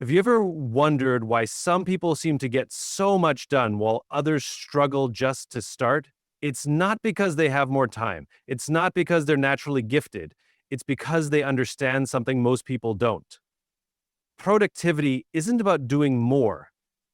Have you ever wondered why some people seem to get so much done while others struggle just to start? It's not because they have more time. It's not because they're naturally gifted. It's because they understand something most people don't. Productivity isn't about doing more,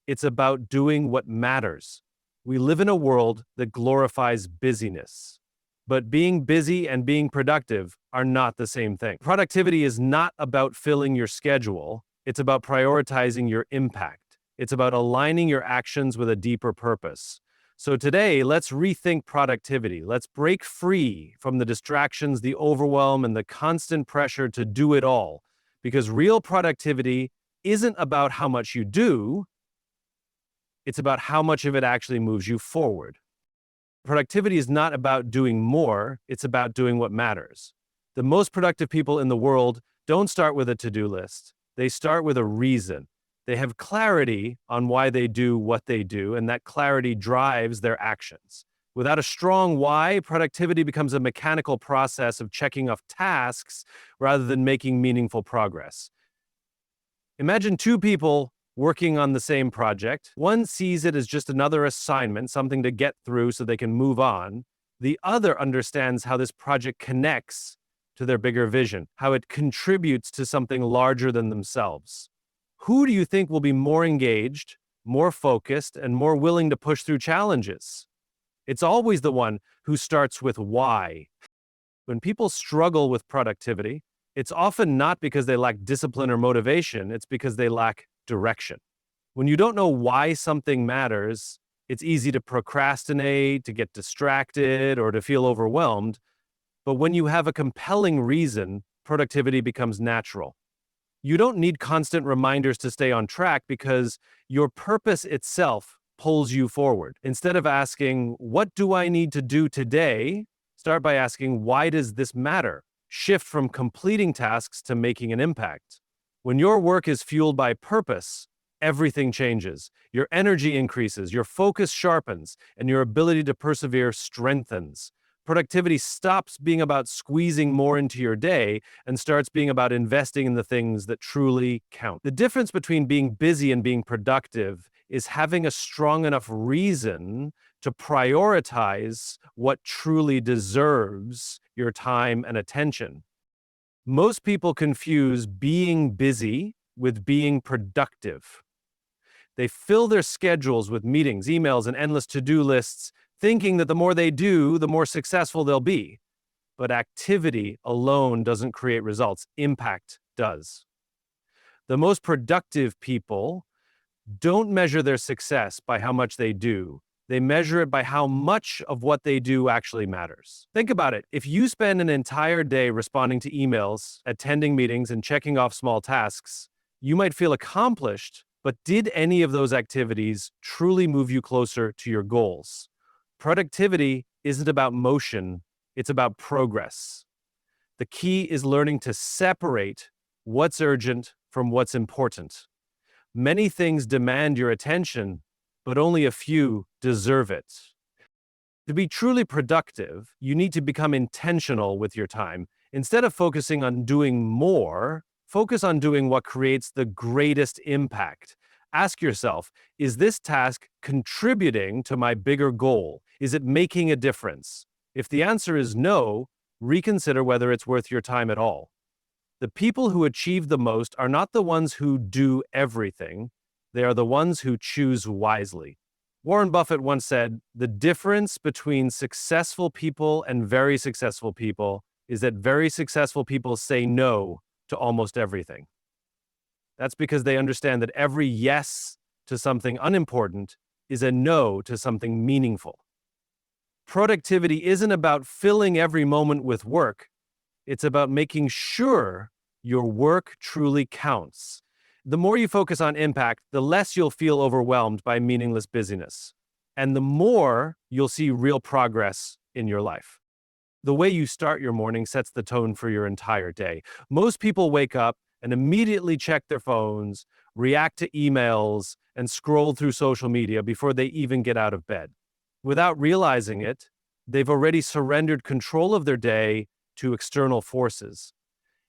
it's about doing what matters. We live in a world that glorifies busyness. But being busy and being productive are not the same thing. Productivity is not about filling your schedule, it's about prioritizing your impact. It's about aligning your actions with a deeper purpose. So today, let's rethink productivity. Let's break free from the distractions, the overwhelm, and the constant pressure to do it all. Because real productivity isn't about how much you do, it's about how much of it actually moves you forward. Productivity is not about doing more, it's about doing what matters. The most productive people in the world don't start with a to-do list. They start with a reason. They have clarity on why they do what they do, and that clarity drives their actions. Without a strong why, productivity becomes a mechanical process of checking off tasks rather than making meaningful progress. Imagine two people working on the same project. One sees it as just another assignment, something to get through so they can move on. The other understands how this project connects to their bigger vision, how it contributes to something larger than themselves. Who do you think will be more engaged, more focused, and more willing to push through challenges? It's always the one who starts with why. When people struggle with productivity, it's often not because they lack discipline or motivation, it's because they lack direction. When you don't know why something matters, it's easy to procrastinate, to get distracted, or to feel overwhelmed. But when you have a compelling reason, productivity becomes natural. You don't need constant reminders to stay on track because your purpose itself pulls you forward. Instead of asking, what do I need to do today? Start by asking, why does this matter? Shift from completing tasks to making an impact. When your work is fueled by purpose, everything changes. Your energy increases, your focus sharpens, and your ability to persevere strengthens. Productivity stops being about squeezing more into your day and starts being about investing in the things that truly count. The difference between being busy and being productive is having a strong enough reason to prioritize what truly deserves your time and attention. Most people confuse being busy with being productive. They fill their schedules with meetings, emails, and endless to-do lists, thinking that the more they do, the more successful they'll be. But activity alone doesn't create results. Impact does. The most productive people don't measure their success by how much they do. They measure it by how much of what they do actually matters. Think about it. If you spend an entire day responding to emails, attending meetings, and checking off small tasks, you might feel accomplished, but did any of those activities truly move you closer to your goals? Productivity isn't about motion, it's about progress. The key is learning to separate what's urgent from what's important. Many things demand your attention, but only a few deserve it. To be truly productive, you need to become intentional with your time. Instead of focusing on doing more, focus on doing what creates the greatest impact. Ask yourself, is this task contributing to my bigger goal? Is it making a difference? If the answer is no, reconsider whether it's worth your time at all. The people who achieve the most are not the ones who do everything. They are the ones who choose wisely. Warren Buffett once said, the difference between successful people and very successful people is that very successful people say no to almost everything. That's because they understand that every yes to something unimportant is a no to something meaningful. Productivity isn't about filling every moment with work. It's about making sure your work truly counts. The more you focus on impact, the less you'll feel overwhelmed by meaningless busyness, and the more you'll see real progress in your life. The way you start your morning sets the tone for your entire day. Most people wake up and immediately check their phones, react to emails, and scroll through social media before they even get out of bed. Without realizing it, they've already surrendered control of their day to external forces.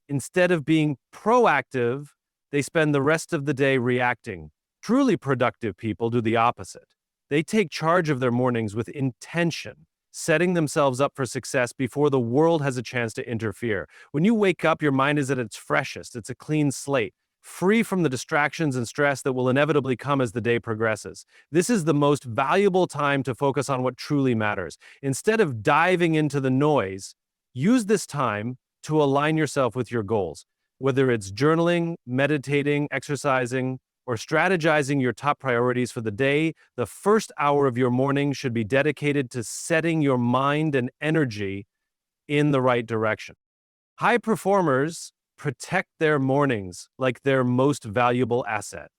Instead of being proactive, They spend the rest of the day reacting. Truly productive people do the opposite. They take charge of their mornings with intention, setting themselves up for success before the world has a chance to interfere. When you wake up, your mind is at its freshest. It's a clean slate, free from the distractions and stress that will inevitably come as the day progresses. This is the most valuable time to focus on what truly matters. Instead of diving into the noise, use this time to align yourself with your goals. Whether it's journaling, meditating, exercising, or strategizing your top priorities for the day, the first hour of your morning should be dedicated to setting your mind and energy in the right direction. High performers protect their mornings like their most valuable asset.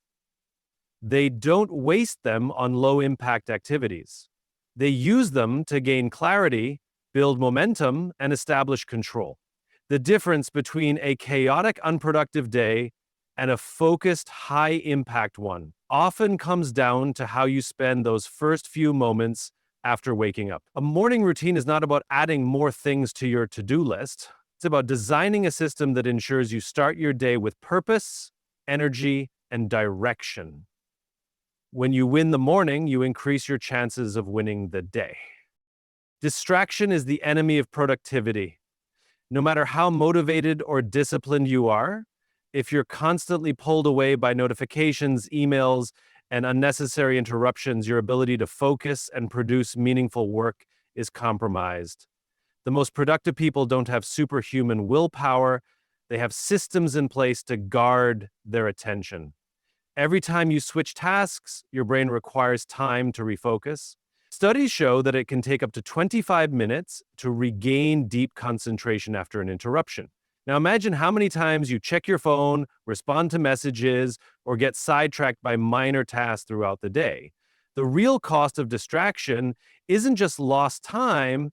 They don't waste them on low impact activities. They use them to gain clarity, build momentum, and establish control. The difference between a chaotic, unproductive day and a focused, high impact one often comes down to how you spend those first few moments after waking up. A morning routine is not about adding more things to your to-do list. It's about designing a system that ensures you start your day with purpose, energy, and direction. When you win the morning, you increase your chances of winning the day. Distraction is the enemy of productivity. No matter how motivated or disciplined you are, if you're constantly pulled away by notifications, emails, and unnecessary interruptions, your ability to focus and produce meaningful work is compromised. The most productive people don't have superhuman willpower. They have systems in place to guard their attention. Every time you switch tasks, your brain requires time to refocus. Studies show that it can take up to 25 minutes to regain deep concentration after an interruption. Now imagine how many times you check your phone, respond to messages, or get sidetracked by minor tasks throughout the day. The real cost of distraction isn't just lost time,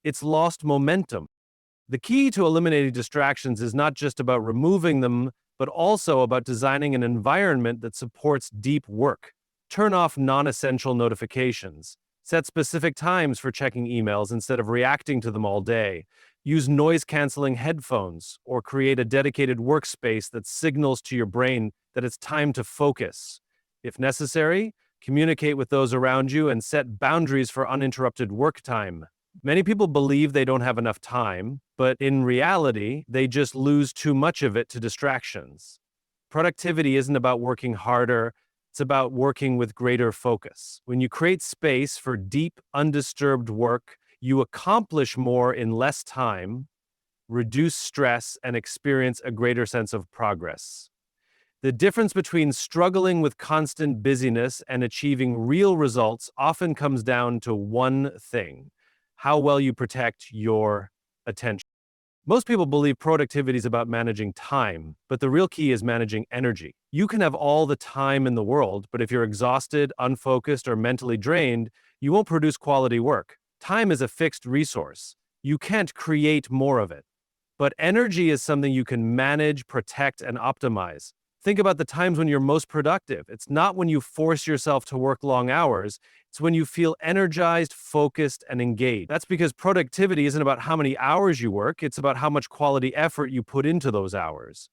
it's lost momentum. The key to eliminating distractions is not just about removing them, but also about designing an environment that supports deep work. Turn off non-essential notifications. Set specific times for checking emails instead of reacting to them all day. Use noise-canceling headphones or create a dedicated workspace that signals to your brain that it's time to focus. If necessary, communicate with those around you and set boundaries for uninterrupted work time. Many people believe they don't have enough time, but in reality, they just lose too much of it to distractions. Productivity isn't about working harder, it's about working with greater focus. When you create space for deep, undisturbed work, you accomplish more in less time, reduce stress, and experience a greater sense of progress. The difference between struggling with constant busyness and achieving real results often comes down to one thing: how well you protect your attention. Most people believe productivity is about managing time, but the real key is managing energy. You can have all the time in the world, but if you're exhausted, unfocused, or mentally drained, you won't produce quality work. Time is a fixed resource. You can't create more of it. But energy is something you can manage, protect, and optimize. Think about the times when you're most productive. It's not when you force yourself to work long hours. It's when you feel energized, focused, and engaged. That's because productivity isn't about how many hours you work. It's about how much quality effort you put into those hours.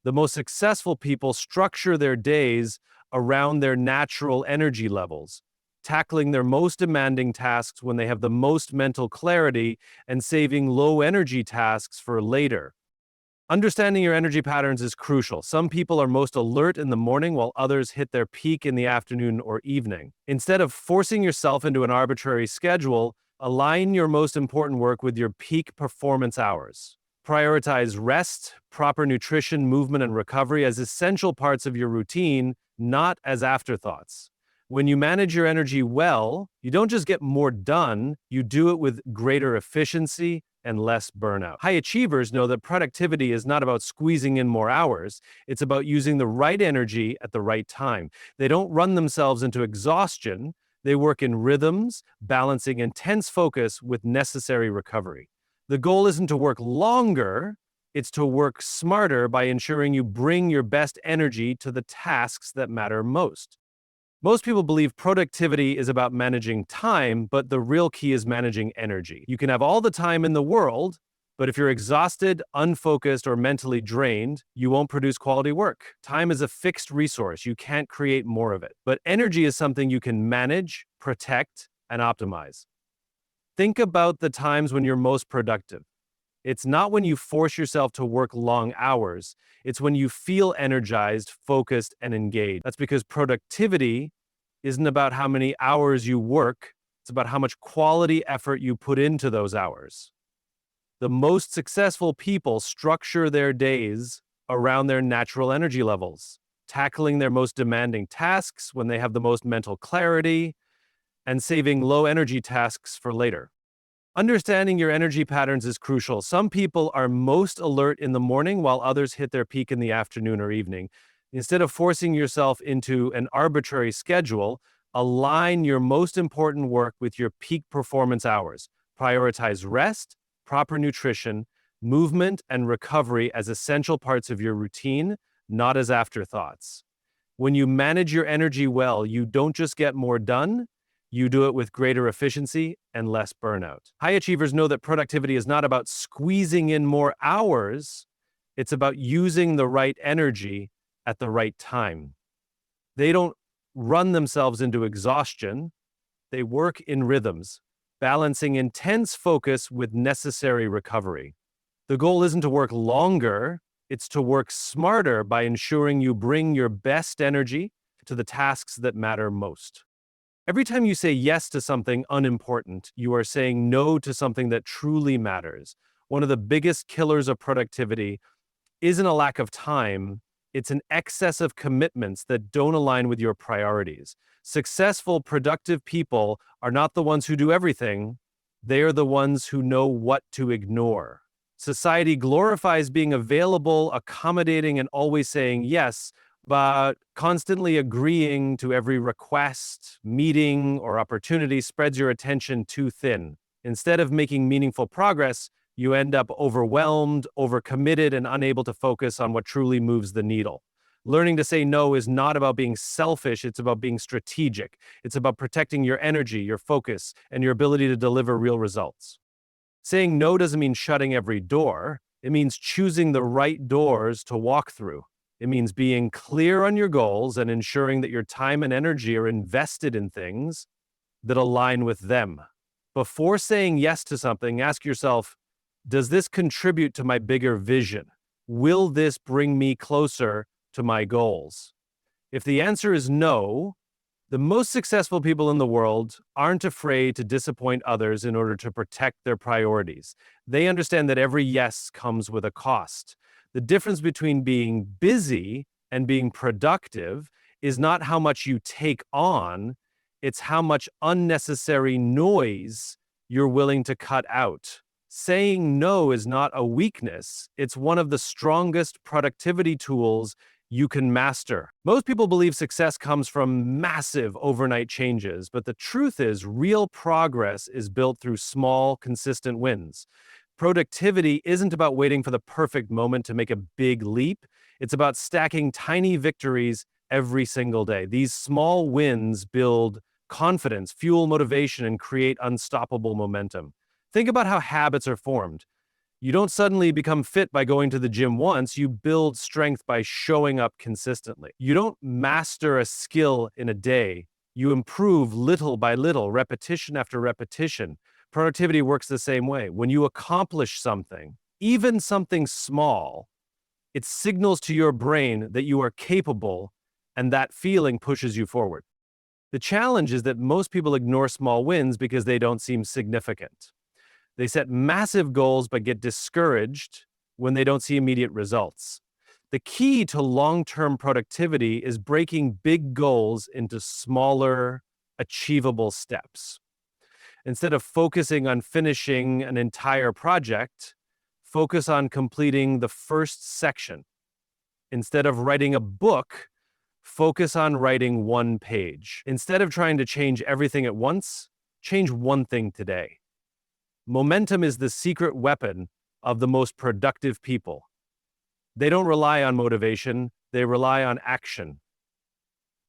The most successful people structure their days around their natural energy levels, tackling their most demanding tasks when they have the most mental clarity and saving low energy tasks for later. Understanding your energy patterns is crucial. Some people are most alert in the morning while others hit their peak in the afternoon or evening. Instead of forcing yourself into an arbitrary schedule, align your most important work with your peak performance hours. Prioritize rest, proper nutrition, movement, and recovery as essential parts of your routine, not as afterthoughts. When you manage your energy well, you don't just get more done, you do it with greater efficiency and less burnout. High achievers know that productivity is not about squeezing in more hours, it's about using the right energy at the right time. They don't run themselves into exhaustion, they work in rhythms, balancing intense focus with necessary recovery. The goal isn't to work longer, it's to work smarter by ensuring you bring your best energy to the tasks that matter most. Most people believe productivity is about managing time, but the real key is managing energy. You can have all the time in the world, But if you're exhausted, unfocused, or mentally drained, you won't produce quality work. Time is a fixed resource. You can't create more of it. But energy is something you can manage, protect, and optimize. Think about the times when you're most productive. It's not when you force yourself to work long hours. It's when you feel energized, focused, and engaged. That's because productivity isn't about how many hours you work. It's about how much quality effort you put into those hours. The most successful people structure their days around their natural energy levels, tackling their most demanding tasks when they have the most mental clarity, and saving low energy tasks for later. Understanding your energy patterns is crucial. Some people are most alert in the morning while others hit their peak in the afternoon or evening. Instead of forcing yourself into an arbitrary schedule, align your most important work with your peak performance hours. Prioritize rest, proper nutrition, movement, and recovery as essential parts of your routine, not as afterthoughts. When you manage your energy well, you don't just get more done, you do it with greater efficiency and less burnout. High achievers know that productivity is not about squeezing in more hours, it's about using the right energy at the right time. They don't run themselves into exhaustion, they work in rhythms, balancing intense focus with necessary recovery. The goal isn't to work longer, it's to work smarter by ensuring you bring your best energy to the tasks that matter most. Every time you say yes to something unimportant, you are saying no to something that truly matters. One of the biggest killers of productivity isn't a lack of time, it's an excess of commitments that don't align with your priorities. Successful, productive people are not the ones who do everything, they are the ones who know what to ignore. Society glorifies being available, accommodating, and always saying yes, but constantly agreeing to every request, meeting, or opportunity spreads your attention too thin. Instead of making meaningful progress, you end up overwhelmed, overcommitted, and unable to focus on what truly moves the needle. Learning to say no is not about being selfish, it's about being strategic. It's about protecting your energy, your focus, and your ability to deliver real results. Saying no doesn't mean shutting every door. It means choosing the right doors to walk through. It means being clear on your goals and ensuring that your time and energy are invested in things that align with them. Before saying yes to something, ask yourself, does this contribute to my bigger vision? Will this bring me closer to my goals? If the answer is no, the most successful people in the world aren't afraid to disappoint others in order to protect their priorities. They understand that every yes comes with a cost. The difference between being busy and being productive is not how much you take on, it's how much unnecessary noise you're willing to cut out. Saying no is not a weakness, it's one of the strongest productivity tools you can master. Most people believe success comes from massive overnight changes, but the truth is, real progress is built through small, consistent wins. Productivity isn't about waiting for the perfect moment to make a big leap. It's about stacking tiny victories every single day. These small wins build confidence, fuel motivation, and create unstoppable momentum. Think about how habits are formed. You don't suddenly become fit by going to the gym once, you build strength by showing up consistently. You don't master a skill in a day, you improve little by little, repetition after repetition. Productivity works the same way. When you accomplish something, even something small, it signals to your brain that you are capable, and that feeling pushes you forward. The challenge is that most people ignore small wins because they don't seem significant. They set massive goals but get discouraged when they don't see immediate results. The key to long-term productivity is breaking big goals into smaller, achievable steps. Instead of focusing on finishing an entire project, focus on completing the first section. Instead of writing a book, focus on writing one page. Instead of trying to change everything at once, change one thing today. Momentum is the secret weapon of the most productive people. They don't rely on motivation, they rely on action.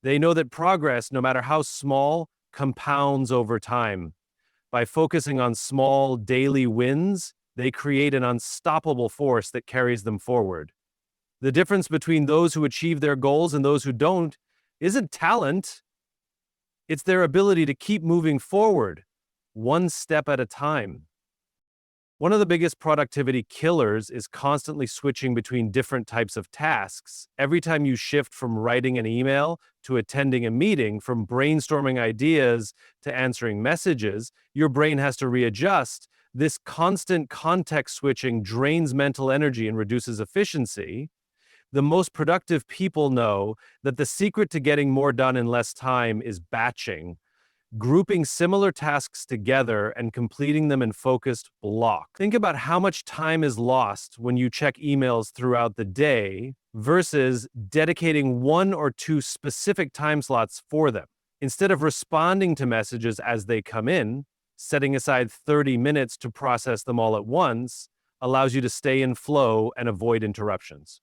They know that progress, no matter how small, compounds over time. By focusing on small daily wins, They create an unstoppable force that carries them forward. The difference between those who achieve their goals and those who don't isn't talent, it's their ability to keep moving forward, one step at a time. One of the biggest productivity killers is constantly switching between different types of tasks. Every time you shift from writing an email to attending a meeting, from brainstorming ideas to answering messages, your brain has to readjust. This constant context switching drains mental energy and reduces efficiency. The most productive people know that the secret to getting more done in less time is batching, grouping similar tasks together and completing them in focused blocks. Think about how much time is lost when you check emails throughout the day versus dedicating one or two specific time slots for them. Instead of responding to messages as they come in, setting aside 30 minutes to process them all at once allows you to stay in flow and avoid interruptions.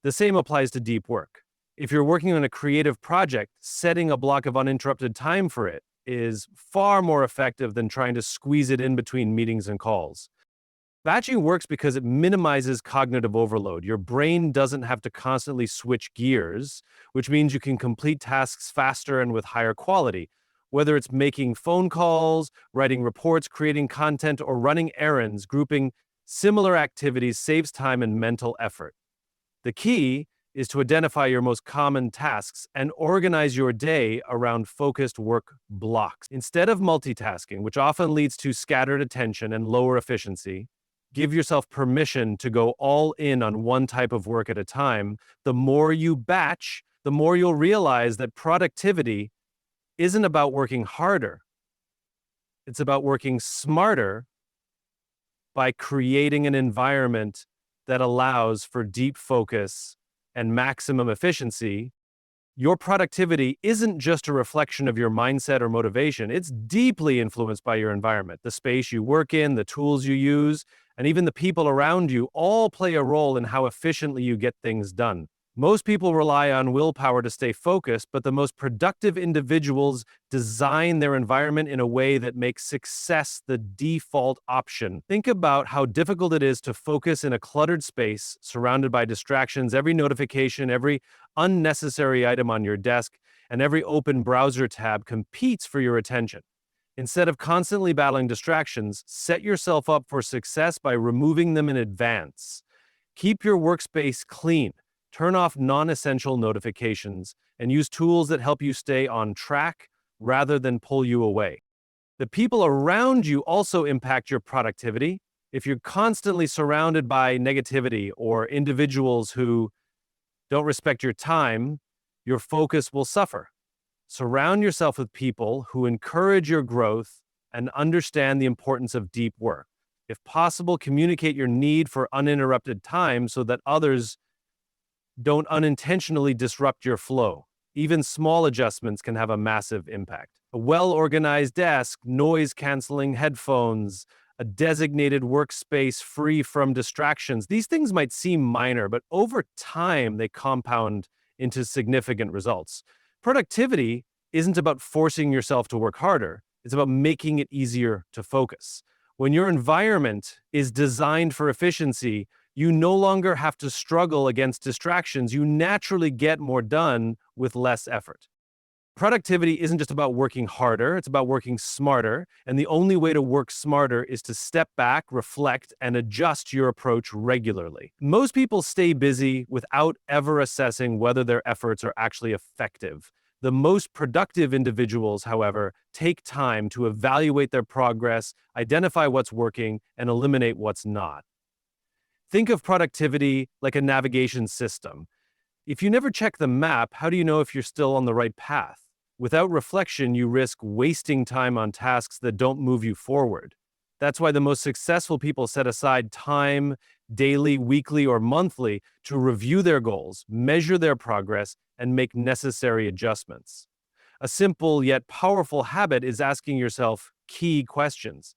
The same applies to deep work. If you're working on a creative project, setting a block of uninterrupted time for it is far more effective than trying to squeeze it in between meetings and calls. Batching works because it minimizes cognitive overload. Your brain doesn't have to constantly switch gears, which means you can complete tasks faster and with higher quality. Whether it's making phone calls, writing reports, creating content, or running errands, grouping similar activities saves time and mental effort. The key is to identify your most common tasks and organize your day around focused work blocks. Instead of multitasking, which often leads to scattered attention and lower efficiency, give yourself permission to go all in on one type of work at a time. The more you batch, the more you'll realize that productivity isn't about working harder. It's about working smarter by creating an environment that allows for deep focus and maximum efficiency. Your productivity isn't just a reflection of your mindset or motivation. It's deeply influenced by your environment. The space you work in, the tools you use, and even the people around you all play a role in how efficiently you get things done. Most people rely on willpower to stay focused, but the most productive individuals design their environment in a way that makes success the default option. Think about how difficult it is to focus in a cluttered space surrounded by distractions. Every notification, every unnecessary item on your desk, and every open browser tab competes for your attention. Instead of constantly battling distractions, set yourself up for success by removing them in advance. Keep your workspace clean. Turn off non-essential notifications and use tools that help you stay on track rather than pull you away. The people around you also impact your productivity. If you're constantly surrounded by negativity or individuals who don't respect your time, your focus will suffer. Surround yourself with people who encourage your growth and understand the importance of deep work. If possible, communicate your need for uninterrupted time so that others don't unintentionally disrupt your flow. Even small adjustments can have a massive impact. A well-organized desk, noise-canceling headphones, a designated workspace free from distractions. These things might seem minor, but over time, they compound into significant results. Productivity isn't about forcing yourself to work harder. It's about making it easier to focus. When your environment is designed for efficiency, you no longer have to struggle against distractions. You naturally get more done with less effort. Productivity isn't just about working harder, it's about working smarter. And the only way to work smarter is to step back, reflect, and adjust your approach regularly. Most people stay busy without ever assessing whether their efforts are actually effective. The most productive individuals, however, take time to evaluate their progress, identify what's working, and eliminate what's not. Think of productivity like a navigation system. If you never check the map, how do you know if you're still on the right path? Without reflection, you risk wasting time on tasks that don't move you forward. That's why the most successful people set aside time, daily, weekly, or monthly, to review their goals, measure their progress, and make necessary adjustments. A simple yet powerful habit is asking yourself key questions.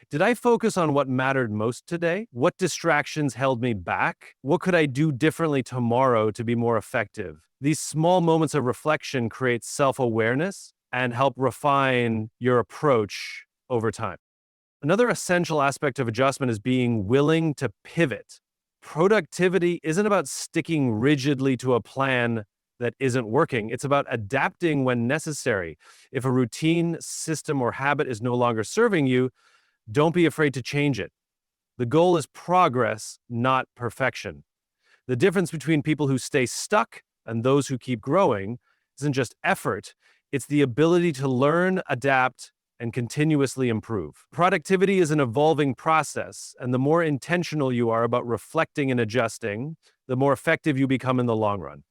Did I focus on what mattered most today? What distractions held me back? What could I do differently tomorrow to be more effective? These small moments of reflection create self-awareness and help refine your approach over time. Another essential aspect of adjustment is being willing to pivot. Productivity isn't about sticking rigidly to a plan that isn't working. It's about adapting when necessary. If a routine, system, or habit is no longer serving you, don't be afraid to change it. The goal is progress, not perfection. The difference between people who stay stuck and those who keep growing isn't just effort, it's the ability to learn, adapt, and continuously improve. Productivity is an evolving process, and the more intentional you are about reflecting and adjusting, the more effective you become in the long run.